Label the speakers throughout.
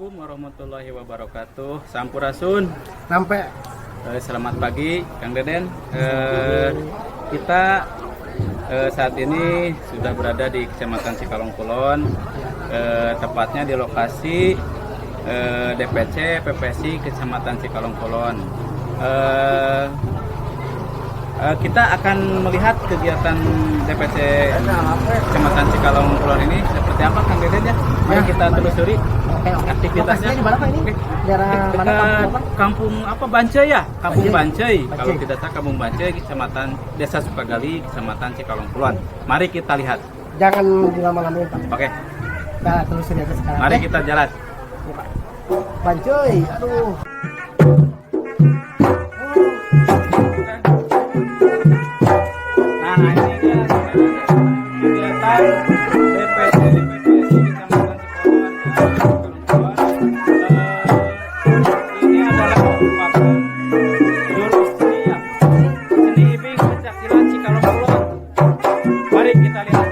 Speaker 1: Assalamualaikum warahmatullahi wabarakatuh. Sampurasun.
Speaker 2: Sampai
Speaker 1: Selamat pagi, Kang Deden. Kita saat ini sudah berada di Kecamatan Cikalong Kulon, tepatnya di lokasi DPC PPSI Kecamatan Cikalong Kulon. Kita akan melihat kegiatan DPC Kecamatan Cikalong Kulon ini seperti apa, Kang Deden ya. Mari kita telusuri aktivitasnya.
Speaker 2: di mana Pak ini? Daerah mana
Speaker 1: Dekat kampung apa, Bancai ya? Kampung Bancai. Kalau tidak salah Kampung Bancai, Kecamatan Desa Sukagali, Kecamatan Cikalong Kulon. Mari kita lihat.
Speaker 2: Jangan dilama-lamain Pak.
Speaker 1: Oke,
Speaker 2: Kita telusuri aja sekarang.
Speaker 1: mari kita jalan.
Speaker 2: Bancoy, aduh.
Speaker 1: Nah, ini dia kegiatan DPC Kecamatan Cikalong Kulon. Ini adalah merupakan jurus seni ibing pencaksilat Cikalong Kulon. Mari kita lihat.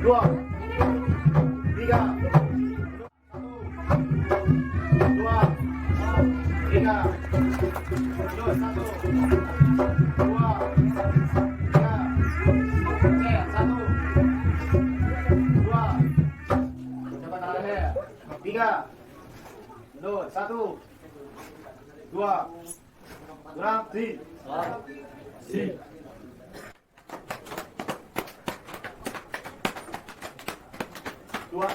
Speaker 3: dua, tiga, dua, tiga, terus satu, dua, tiga, oke, satu, dua, coba tangannya, tiga, terus satu, dua, gerak, si, dua,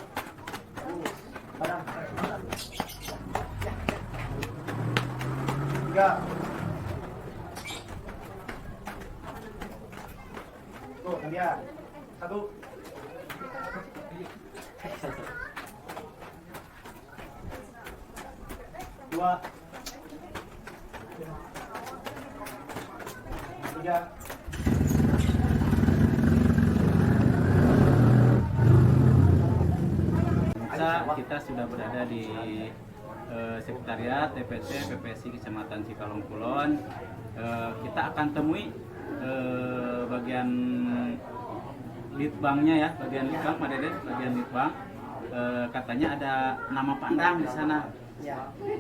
Speaker 3: tiga, tuh gantian, satu, dua, tiga,
Speaker 1: kita sudah berada di sekretariat DPC PPSI Kecamatan Cikalong Kulon. Kita akan temui bagian litbangnya ya, bagian litbang, Pak Deden, bagian litbang. Katanya ada nama pandang di sana.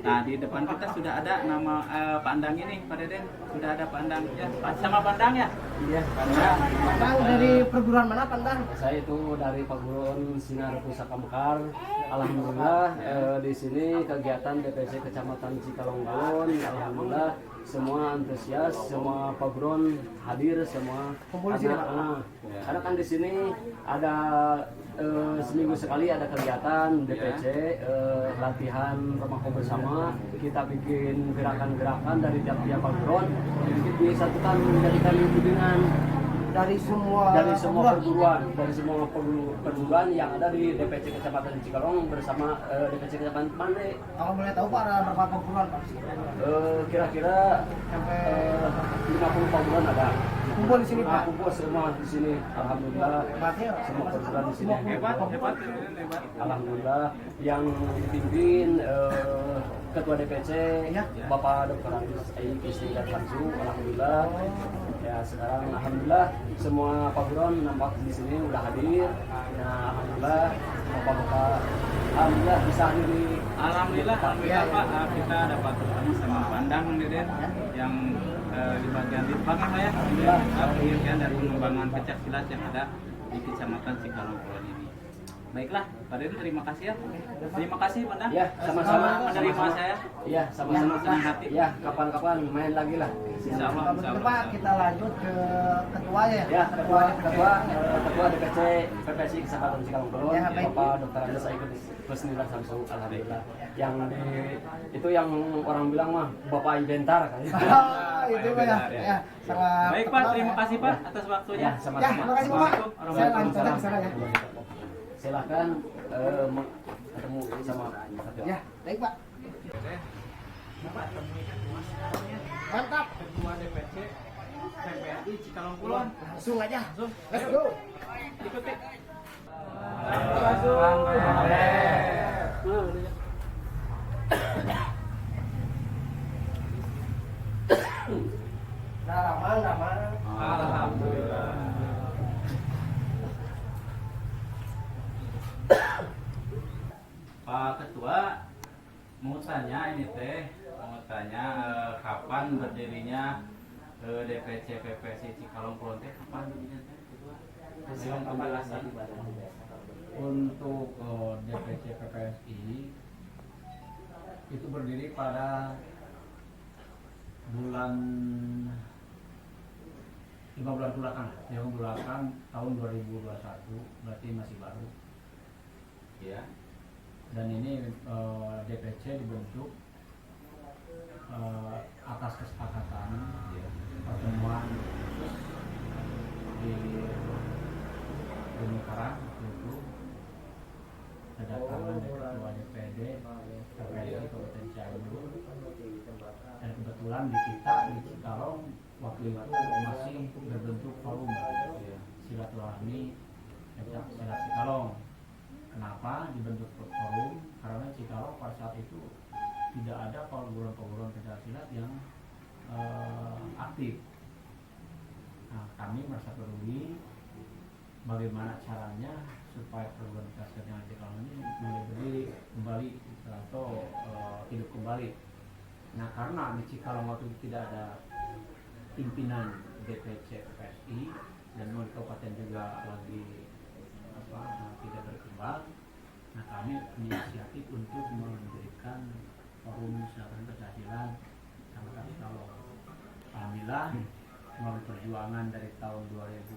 Speaker 1: Nah, di depan kita sudah ada nama pandang ini, Pak Deden. Sudah ada pandang ya, sama pandang ya.
Speaker 4: Iya,
Speaker 2: Pandang dari perguruan mana Pandang?
Speaker 4: saya itu dari Perguruan Sinar Pusaka Mekar. Alhamdulillah di sini kegiatan DPC Kecamatan Cikalong Kulon. Alhamdulillah semua antusias, semua perguruan hadir, semua
Speaker 2: Kumpul di sini, Pak?
Speaker 4: Karena kan di sini ada seminggu sekali ada kegiatan DPC latihan remaja bersama. Kita bikin gerakan-gerakan dari tiap-tiap perguruan disatukan menjadikan tudingan
Speaker 2: Dari semua
Speaker 4: perguruan yang ada di DPC Kecamatan Cikalong bersama DPC Kecamatan Pande.
Speaker 2: Kalau boleh tahu Pak ada berapa perguruan Pak?
Speaker 4: Kira-kira
Speaker 2: Sampai
Speaker 4: 50 perguruan ada.
Speaker 2: kumpul di sini Pak.
Speaker 4: Kumpul semua di sini. Alhamdulillah
Speaker 2: Hebatnya
Speaker 4: semua perguruan di sini.
Speaker 1: Hebat, hebat, hebat.
Speaker 4: Alhamdulillah yang dipimpin Ketua DPC
Speaker 2: Ya.
Speaker 4: Bapak Dr. Agus Ayi Kristi dan Samsu. Alhamdulillah. Ya sekarang alhamdulillah semua perguruan nampak di sini udah hadir. Nah alhamdulillah bapak-bapak alhamdulillah bisa hadir di
Speaker 1: Alhamdulillah, alhamdulillah Pak, kita dapat bertemu sama Pandang Deden yang di bagian litbang ya Pak ya. Alhamdulillah, penelitian dan pengembangan pencak silat yang ada di Kecamatan Cikalong Kulon ini. Baiklah, Pak Deden terima kasih ya. Terima kasih Pandang.
Speaker 4: Ya, sama-sama
Speaker 1: menerima saya.
Speaker 4: Iya sama-sama
Speaker 1: senang hati.
Speaker 4: Ya kapan-kapan main lagi lah.
Speaker 1: Insya Allah, insya
Speaker 2: Begitu
Speaker 1: Allah.
Speaker 2: Pak, kita lanjut ke ketuanya.
Speaker 4: Ya, ketua DPC PPSI Kecamatan Cikalong Kulon,
Speaker 2: Ya, baik.
Speaker 4: Bapak Dr. Agus Ayi Kristi dan Samsu. Alhamdulillah. Yang itu yang orang bilang mah Bapak Inventar kan.
Speaker 2: Itu Pak ya. Ya, sangat
Speaker 1: Baik Pak,
Speaker 2: terkenal,
Speaker 1: terima
Speaker 2: ya.
Speaker 1: kasih Pak atas waktunya.
Speaker 4: Ya,
Speaker 2: Ya,
Speaker 4: sama-sama.
Speaker 2: terima kasih Pak. Saya lanjut aja ke sana ya.
Speaker 4: Silakan ketemu sama
Speaker 2: Ya, baik Pak. Mantap.
Speaker 1: Ketua DPC PPSI Cikalong Kulon.
Speaker 2: Langsung aja. Let's go.
Speaker 1: Ikuti.
Speaker 2: Nah, ramang.
Speaker 1: Alhamdulillah. Pak Ketua, mau tanya kapan berdirinya DPC PPSI Cikalong Kulon teh kapan berdirinya teh Ketua? Sebelum pembahasan.
Speaker 5: Untuk DPC PPSI itu berdiri pada bulan 5 bulan belakang tahun 2021, berarti masih baru
Speaker 1: Ya.
Speaker 5: dan ini DPC dibentuk atas kesepakatan pertemuan di Gunung Karang itu kedatangan dari ketua DPD PPSI Kabupaten Cianjur, dan kebetulan di kita di Cikalong waktu itu masih berbentuk forum silaturahmi pencak silat Cikalong. Kenapa dibentuk forum? Karena Cikalong pada saat itu tidak ada perguruan-perguruan pencak silat yang aktif. Nah, kami merasa peduli bagaimana caranya supaya perguruan tingkat yang Cikalong ini boleh berdiri kembali atau hidup kembali. Nah, karena di Cikalong waktu itu tidak ada pimpinan DPC PSI dan di kabupaten juga lagi tidak berkembang, nah kami inisiatif untuk mendirikan forum silaturahmi Pancasila Kecamatan Cikalong. Alhamdulillah melalui perjuangan dari tahun 2017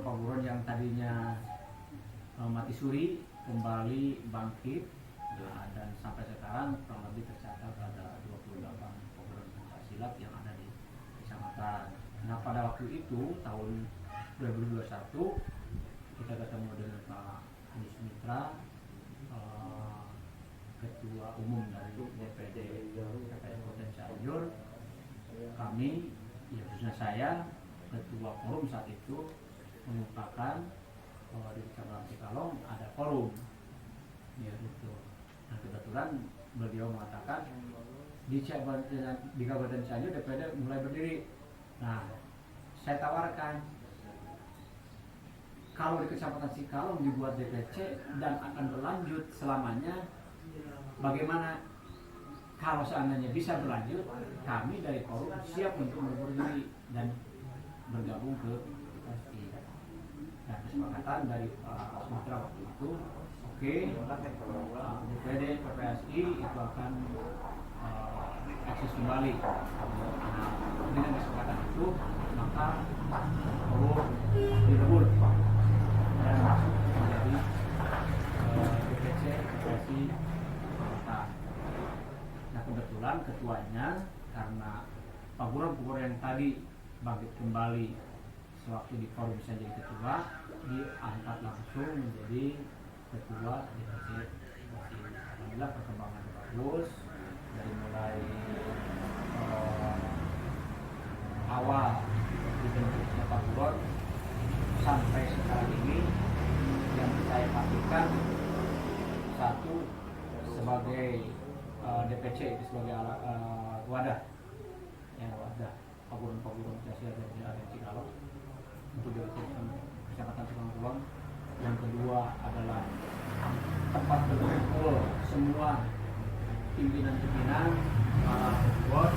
Speaker 5: paburon yang tadinya mati suri kembali bangkit, dan sampai sekarang kurang lebih tercatat ada 28 paburon Pancasila yang ada di kecamatan. Nah, pada waktu itu tahun 2021 kita ketemu dengan Pak Anies Mitra, Ketua Umum dari DPD PPS Kabupaten Cianjur. Kami, ya khususnya saya, Ketua Forum saat itu mengungkapkan bahwa di Kecamatan Cikalong ada forum, ya itu. Nah, kebetulan beliau mengatakan di Kabupaten Cianjur DPD mulai berdiri. Nah, saya tawarkan kalau di Kecamatan Cikalong dibuat DPC dan akan berlanjut selamanya, bagaimana kalau seandainya bisa berlanjut, kami dari forum siap untuk berdiri dan bergabung ke PSI. Dan kesepakatan dari Sumatera waktu itu, oke, DPD PPSI itu akan eksis kembali. Nah, dengan kesepakatan itu maka forum direbut dan masuk menjadi DPC PPSI Kota. Nah, kebetulan ketuanya karena paburon-paburon yang tadi bangkit kembali sewaktu di forum bisa jadi ketua, diangkat langsung menjadi ketua DPC PPSI. Alhamdulillah perkembangan bagus dari mulai awal dibentuknya paburon sampai sekarang ini. Yang saya pastikan, satu sebagai DPC itu sebagai wadah paburon-paburon Pancasila dari ada Cikalong untuk dilakukan Kecamatan Cikalong. Yang kedua adalah tempat berkumpul semua pimpinan-pimpinan para paburon.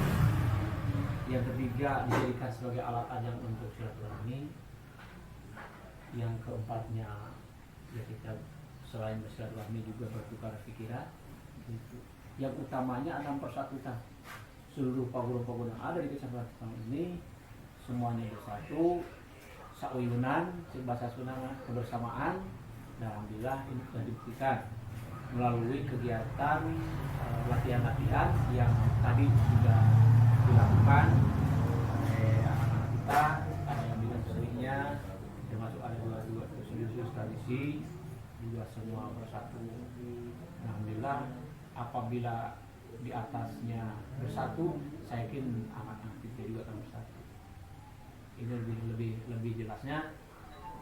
Speaker 5: Yang ketiga dijadikan sebagai alat ajang untuk silaturahmi. Yang keempatnya, ya kita selain bersilaturahmi juga bertukar pikiran. Yang utamanya adalah persatuan. Seluruh paburon-paburon yang ada di Kecamatan ini semuanya bersatu, sauyunan, bahasa Sunda kebersamaan. Dan alhamdulillah ini sudah dibuktikan melalui kegiatan latihan-latihan yang tadi sudah dilakukan oleh anak-anak kita, ada yang dengan sendirinya, termasuk ada dua tradisi juga semua bersatu. Alhamdulillah, apabila di atasnya bersatu, saya yakin anak-anak kita juga akan bersatu. Ini lebih jelasnya,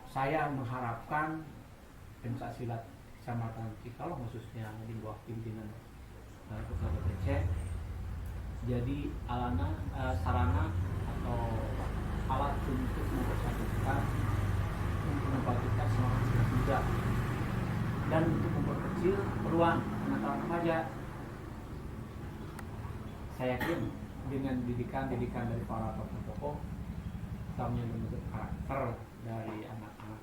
Speaker 5: saya mengharapkan pencaksilat Kecamatan Cikalong khususnya di bawah pimpinan Ketua DPC jadi sarana atau alat untuk mempersatukan, untuk membangkitkan semangat muda dan untuk memperkecil peluang anak-anak remaja. Saya yakin dengan didikan dari para tokoh-tokoh kami yang membentuk karakter dari anak-anak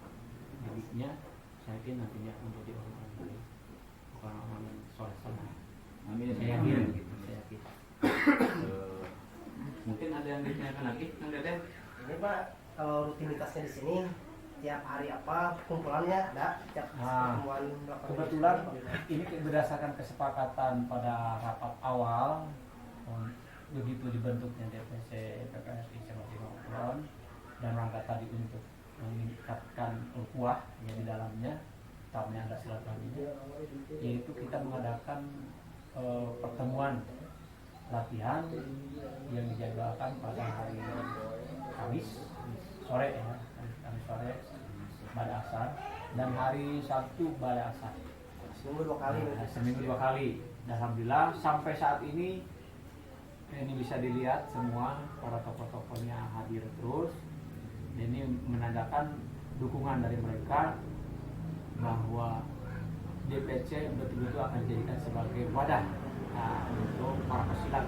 Speaker 5: didiknya, saya yakin nantinya menjadi orang-orang baik, orang-orang yang soleh-soleh.
Speaker 1: Amin.
Speaker 5: Saya yakin gitu, saya yakin.
Speaker 1: Mungkin ada yang ditanyakan lagi, Kang Deden?
Speaker 2: Ini Pak, kalau rutinitasnya di sini tiap hari apa kumpulannya ada tiap pertemuan berapa
Speaker 5: Kebetulan ini berdasarkan kesepakatan pada rapat awal begitu dibentuknya DPC PPSI Cikalong dan rangka tadi untuk meningkatkan ukhuwah yang di dalamnya, utamanya ada silaturahminya, yaitu kita mengadakan pertemuan latihan yang dijadwalkan pada hari Kamis sore ya, Kamis sore pada asar, dan hari Sabtu pada asar.
Speaker 2: seminggu 2 kali.
Speaker 5: Seminggu 2 kali. Dan alhamdulillah sampai saat ini ini bisa dilihat semua para tokoh-tokohnya hadir terus. Dan ini menandakan dukungan dari mereka bahwa DPC betul-betul akan dijadikan sebagai wadah untuk para pesilat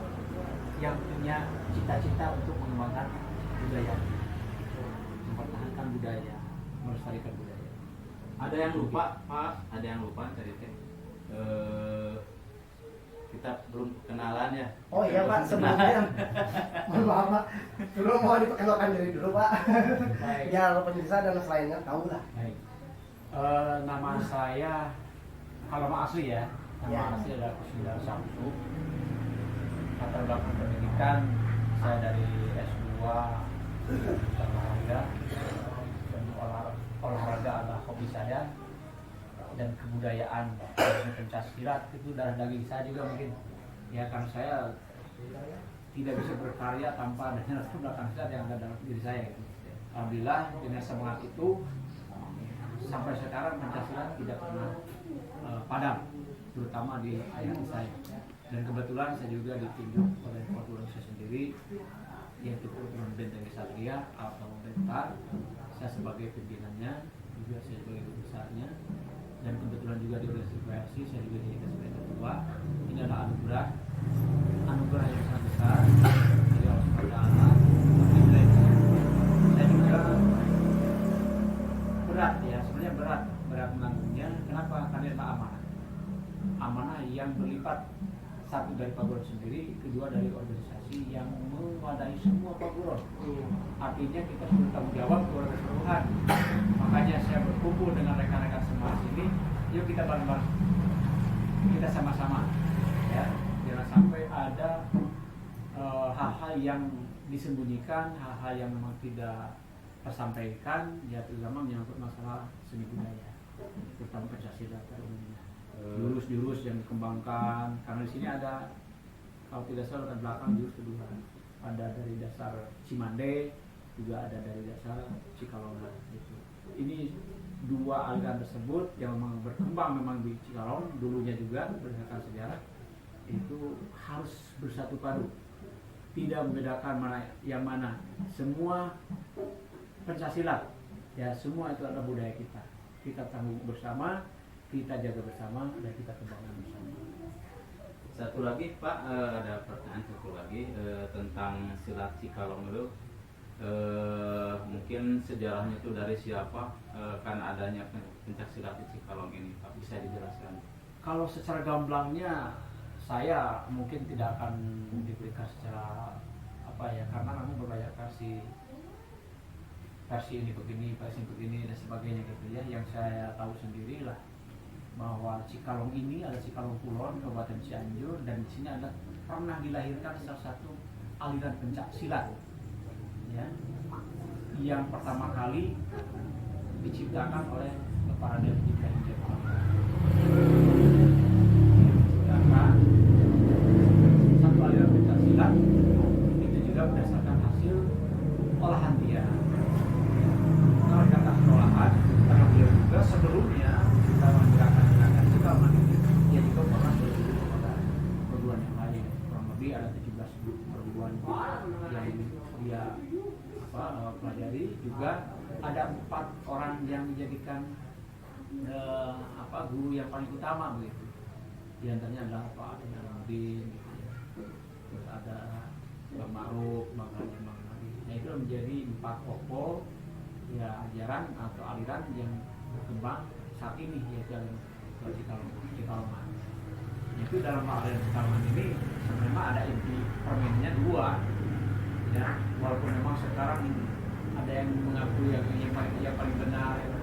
Speaker 5: yang punya cita-cita untuk mengembangkan budaya, mempertahankan budaya, melestarikan budaya.
Speaker 1: Ada yang lupa Pak, ada yang lupa tadi teh. Kita belum kenalan ya.
Speaker 2: Oh iya Pak, sebelumnya mohon maaf Pak, dulu mau diperkenalkan diri dulu Pak.
Speaker 5: Baik.
Speaker 2: Biar pemirsa dan selainnya tahu lah.
Speaker 5: Baik. Nama saya, kalau nama asli ya, nama
Speaker 2: Ya.
Speaker 5: asli adalah Kusindar Samsu. Latar belakang pendidikan saya dari S2 olahraga, dan olahraga adalah hobi saya, dan kebudayaan Pencaksilat itu darah daging saya juga mungkin ya, karena saya tidak bisa berkarya tanpa adanya latar belakang silat yang ada dalam diri saya gitu. Alhamdulillah dengan semangat itu sampai sekarang Pencaksilat tidak pernah padam, terutama di ayah saya. Dan kebetulan saya juga ditunjuk oleh perguruan saya sendiri, yaitu perguruan Benteng Kesatria atau Bentar. Saya sebagai pimpinannya, juga saya sebagai guru besarnya. Dan kebetulan juga di organisasi PRC saya juga dijadikan sebagai ketua. Ini adalah anugerah yang sangat besar dari Allah SWT. Saya juga berat ya, sebenarnya berat menanggungnya. Kenapa? Karena itu amanah yang berlipat, satu dari Paguron sendiri, kedua dari organisasi yang mewadahi semua Paguron. Artinya kita sudah tanggung jawab kepada keseluruhan. Makanya saya berkumpul dengan rekan-rekan semua sini, yuk kita bareng-bareng, kita sama-sama ya, jangan sampai ada hal-hal yang disembunyikan, hal-hal yang memang tidak tersampaikan, ya terutama menyangkut masalah seni budaya, terutama Pencaksilat pada umumnya. Jurus-jurus yang dikembangkan, karena di sini ada, kalau tidak salah latar belakang jurus kedua, ada dari dasar Cimande, juga ada dari dasar Cikalongan. Gitu. Ini dua aliran tersebut yang memang berkembang memang di Cikalong dulunya juga berdasarkan sejarah, itu harus bersatu padu, tidak membedakan mana yang mana, semua Pencaksilat ya, semua itu adalah budaya kita tanggung bersama, kita jaga bersama, dan kita kembangkan bersama.
Speaker 1: Satu lagi Pak, ada pertanyaan satu lagi tentang silat Cikalong itu. Mungkin sejarahnya itu dari siapa kan adanya Pencaksilat di Cikalong ini Pak, bisa dijelaskan?
Speaker 5: Kalau secara gamblangnya saya mungkin tidak akan diberikan secara apa ya, karena kamu berbanyak versi ini begini, versi begini dan sebagainya gitu ya. Yang saya tahu sendiri lah bahwa Cikalong ini ada Cikalong Kulon, Kabupaten Cianjur, dan di sini ada pernah dilahirkan salah satu aliran pencaksilat ya, yang pertama kali diciptakan oleh para Dewi Ibrahim Jepang. Diciptakan satu aliran pencaksilat itu juga berdasarkan hasil olahan dia. Kalau kata olahan, karena beliau juga sebelumnya kita menggerakkan Cikalong ini, dia juga pernah berguru kepada perguruan yang lain. Kurang lebih ada 17 perguruan yang dia pelajari. Juga ada 4 orang yang dijadikan guru yang paling utama begitu. Di antaranya adalah Pak Inaluddin, gitu ya. Terus ada Bang Ma'ruf, Bang Haji, Bang Nabi. Nah itu menjadi 4 tokoh ya, ajaran atau aliran yang berkembang saat ini, yaitu Cikalongan. Itu dalam aliran Cikalongan ini sebenarnya ada inti permainnya 2 ya, walaupun memang sekarang ada yang mengaku yang paling benar ya.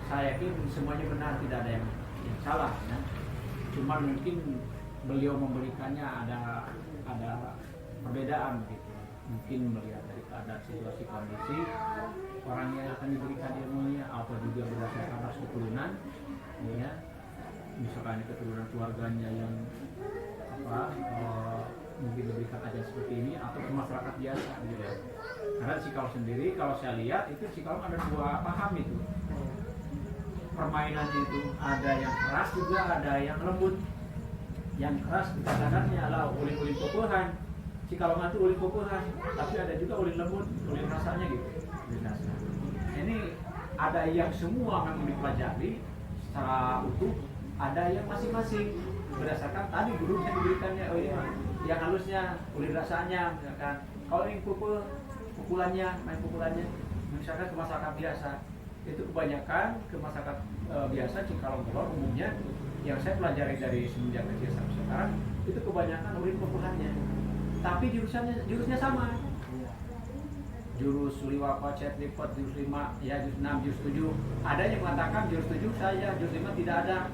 Speaker 5: Saya yakin semuanya benar, tidak ada yang salah ya. Cuman mungkin beliau memberikannya ada perbedaan gitu. Mungkin melihat dari keadaan situasi kondisi orang yang akan diberikan ilmunya, atau juga berdasarkan ras keturunan ya, misalkan keturunan keluarganya yang mungkin diberikan ajaran seperti ini, atau ke masyarakat biasa gitu ya. Karena Cikalong sendiri kalau saya lihat itu Cikalong ada 2 paham itu permainannya, itu ada yang keras juga ada yang lembut. Yang keras dikatakannya adalah ulin-ulin pukulan, Cikalongan itu ulin pupuhan, tapi ada juga ulin lembut, ulin rasanya gitu. Ulin rasa. Ini ada yang semua memang dipelajari secara utuh, ada yang masing-masing berdasarkan tadi gurunya diberikannya, oh iya, yang halusnya, ulin rasanya, misalkan. Kalau yang pukulannya, main pukulannya, misalkan ke masyarakat biasa, itu kebanyakan ke masyarakat biasa Cikalong umumnya, yang saya pelajari dari semenjak kecil sampai sekarang, itu kebanyakan ulin pukulannya. Tapi jurusnya sama. Jurus liwapa, cet, lipat, jurus 5, ya jurus 6, jurus 7. Ada yang mengatakan jurus 7 saja, jurus 5 tidak ada.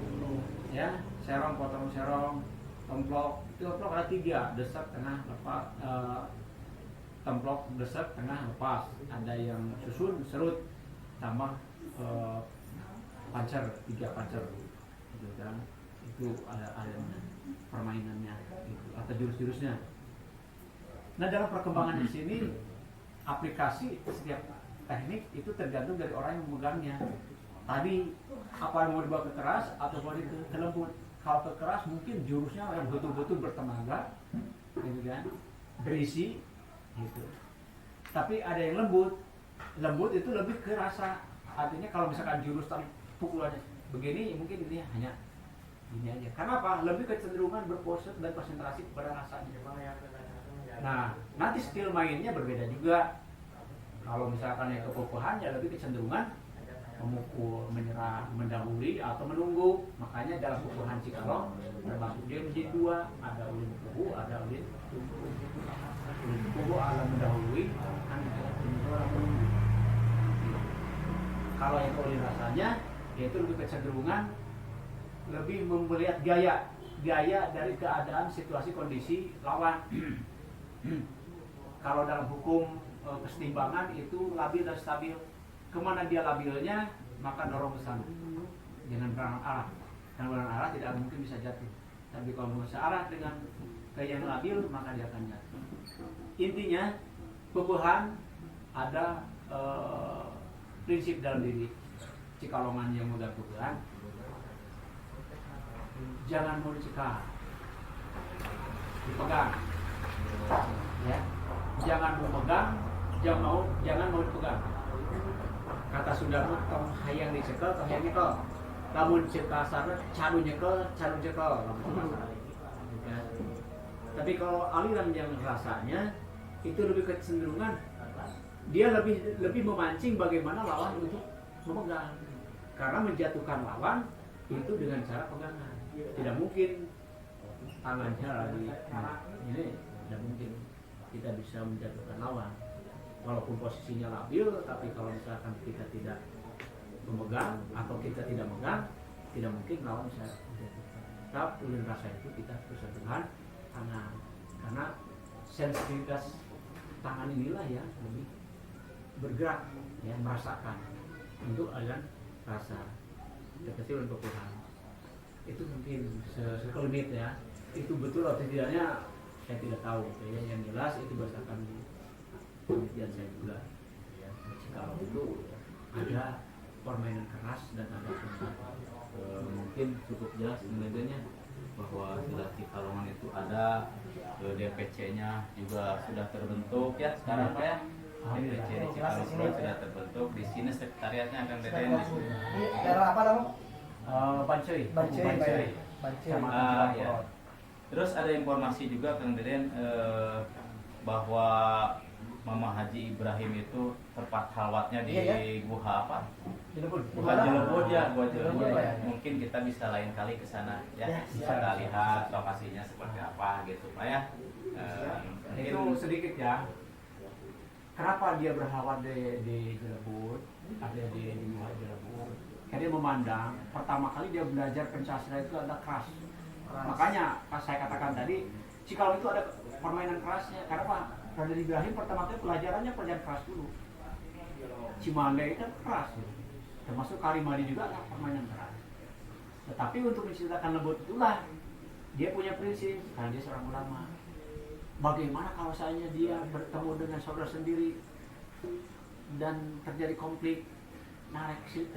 Speaker 5: Ya, serong, potong serong, templok. Itu templok ada 3, desak, tengah, lepas. Templok, desak, tengah, lepas. Ada yang susun, serut, tambah pancer, 3 pancer. Gitu kan. Itu ada permainannya, gitu, atau jurus-jurusnya. Nah, dalam perkembangan di sini aplikasi setiap teknik itu tergantung dari orang yang memegangnya. Tadi apa yang mau dibawa ke keras atau mau ke lembut. Kalau ke keras mungkin jurusnya yang betul-betul bertenaga, gitu kan, berisi, gitu. Tapi ada yang lembut itu lebih ke rasa. Artinya kalau misalkan jurus tadi pukulannya begini, mungkin ini hanya ini aja. Karena apa? Lebih kecenderungan berpose dan konsentrasi pada rasanya. Nah, nanti skill mainnya berbeda juga. Kalau misalkan yang kepupuhan ya lebih kecenderungan memukul, menyerang, mendahului atau menunggu. Makanya dalam pupuhan Cikalong termasuk dia menjadi 2, ada ulin pupu, ada ulin pupu ala mendahului, ada menunggu. Kalau yang ulin rasanya yaitu lebih kecenderungan lebih melihat gaya dari keadaan, situasi, kondisi lawan. Kalau dalam hukum kesetimbangan itu labil dan stabil. Kemana dia labilnya, maka dorong ke sana. Jangan berlawan arah. Karena berlawan arah tidak mungkin bisa jatuh. Tapi kalau searah dengan gaya yang labil, maka dia akan jatuh. Intinya, pupuhan ada prinsip dalam diri Cikalongan yang mudah pupuhan. Jangan mau dicekal, dipegang. Ya, jangan memegang, jangan mau dipegang. Kata Sudarmo, tong hayang dicekel, tong hayang nyekel. Lamun cekel sareng, caru nyekel. Tapi kalau aliran yang rasanya itu lebih kecenderungan dia lebih memancing bagaimana lawan untuk memegang. Karena menjatuhkan lawan itu dengan cara pegangan. Tidak mungkin tangannya lagi ini. Tidak mungkin kita bisa menjatuhkan lawan walaupun posisinya labil, tapi kalau misalkan kita tidak memegang atau kita tidak megang, tidak mungkin lawan bisa menjatuhkan. Tapi ulin rasa itu kita bersentuhan tangan, karena sensitivitas tangan inilah ya lebih bergerak, ya, merasakan untuk aliran rasa. Kecil untuk pukulan itu mungkin sekelumit ya, itu betul atau tidaknya saya tidak tahu, ya. Yang jelas itu berdasarkan penelitian saya juga, ya. Kalau itu ada permainan keras dan ada
Speaker 1: Mungkin cukup jelas penelitiannya bahwa sudah Cikalongan itu ada DPC-nya juga sudah terbentuk ya sekarang Pak ya. DPC di Cikalong sudah terbentuk. Di sini sekretariatnya akan DPN di sini.
Speaker 2: Daerah apa namanya?
Speaker 5: Bancoi.
Speaker 1: Ya. Terus ada informasi juga Kang Deden bahwa Mama Haji Ibrahim itu tempat halwatnya di Guha apa? Guha Jelebud ya, Guha Jelebud. Mungkin kita bisa lain kali ke sana ya. Kita lihat lokasinya seperti apa gitu Pak ya.
Speaker 5: Itu sedikit ya. Kenapa dia berhalwat di Jelebud? Ada di Guha Jelebud. Karena dia memandang pertama kali dia belajar Pancasila itu ada keras. Makanya pas saya katakan tadi, Cikalong itu ada permainan kerasnya. Karena Pak Raden Ibrahim pertama kali pelajarannya keras dulu. Cimande itu keras, gitu. Termasuk Kalimadi juga ada permainan keras. Tetapi untuk menciptakan lembut itulah dia punya prinsip, karena dia seorang ulama. Bagaimana kalau seandainya dia bertemu dengan saudara sendiri dan terjadi konflik, narik situ,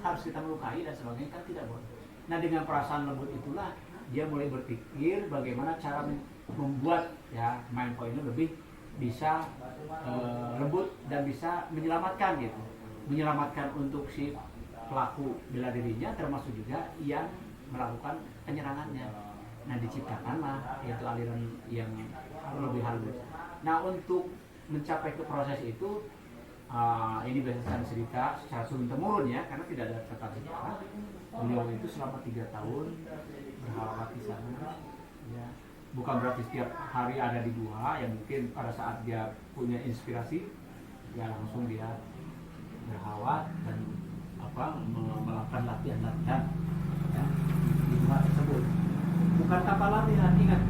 Speaker 5: harus kita melukai dan sebagainya, kan tidak boleh. Nah, dengan perasaan lembut itulah dia mulai berpikir bagaimana cara membuat ya main poinnya lebih bisa lembut dan bisa menyelamatkan gitu, menyelamatkan untuk si pelaku bela dirinya termasuk juga yang melakukan penyerangannya. Nah diciptakanlah yaitu aliran yang lebih halus. Nah untuk mencapai ke proses itu ini berdasarkan cerita secara turun temurun ya, karena tidak ada catatan sejarah. Beliau itu selama 3 tahun berhalawat di sana ya. Bukan berarti setiap hari ada di gua, yang mungkin pada saat dia punya inspirasi ya langsung dia berhalawat dan melakukan latihan-latihan ya, di gua tersebut. Bukan tanpa latihan, ingat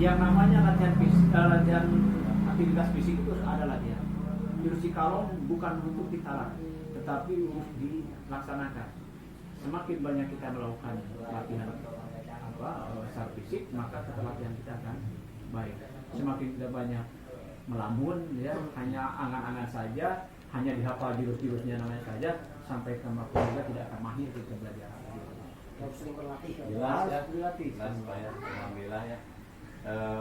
Speaker 5: yang namanya latihan aktivitas fisik itu ada latihan. Jurus Cikalong bukan untuk ditarik, tetapi untuk dilaksanakan. Semakin banyak kita melakukan latihan secara fisik, maka latihan kita akan baik. Semakin kita banyak melamun, ya hanya angan-angan saja, hanya dihafal jurus-jurusnya namanya saja, sampai ke waktu juga tidak akan mahir kita belajar.
Speaker 2: Harus sering berlatih.
Speaker 1: Jelas ya,
Speaker 5: berlatih.
Speaker 1: jelas Pak ya, alhamdulillah ya.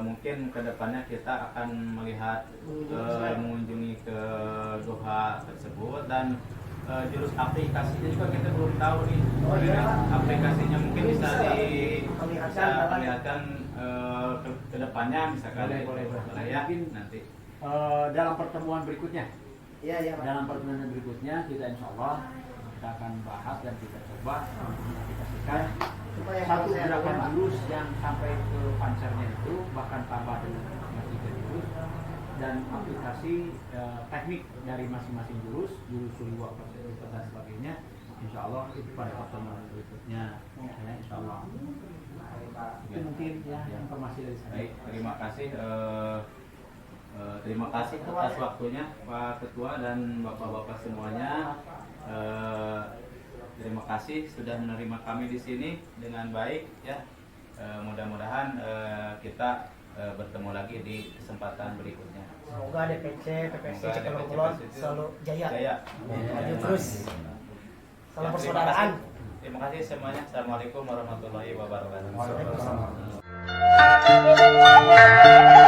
Speaker 1: Mungkin kedepannya kita akan melihat mengunjungi ke Goa tersebut dan jurus aplikasinya juga kita belum tahu nih.
Speaker 2: Oh iya.
Speaker 1: Aplikasinya mungkin bisa
Speaker 2: Perlihatkan
Speaker 1: perlihatkan ke depannya misalkan.
Speaker 5: Boleh.
Speaker 1: Ya,
Speaker 5: Mungkin
Speaker 1: nanti.
Speaker 5: dalam pertemuan berikutnya.
Speaker 2: Iya, Pak.
Speaker 5: Dalam pertemuan berikutnya kita insya Allah kita akan bahas dan kita coba mengaplikasikan satu gerakan jurus yang sampai ke pancernya itu, bahkan tambah dengan masing-masing jurus, dan aplikasi teknik dari masing-masing jurus suliwa dan sebagainya. Insya Allah itu pada pertemuan berikutnya ya, insya Allah. Itu mungkin ya informasi dari saya.
Speaker 1: Baik, terima kasih atas waktunya Pak Ketua dan Bapak-bapak semuanya. Terima kasih sudah menerima kami di sini dengan baik ya. Mudah-mudahan kita bertemu lagi di kesempatan berikutnya.
Speaker 2: Semoga DPC, PPC
Speaker 1: Semoga
Speaker 2: Cikalong
Speaker 1: DPC
Speaker 2: Kulon
Speaker 1: itu
Speaker 2: selalu jaya.
Speaker 1: Jaya.
Speaker 2: Maju terus. Salam
Speaker 1: Ya,
Speaker 2: persaudaraan.
Speaker 1: Terima kasih semuanya. Assalamualaikum warahmatullahi wabarakatuh.
Speaker 2: Waalaikumsalam.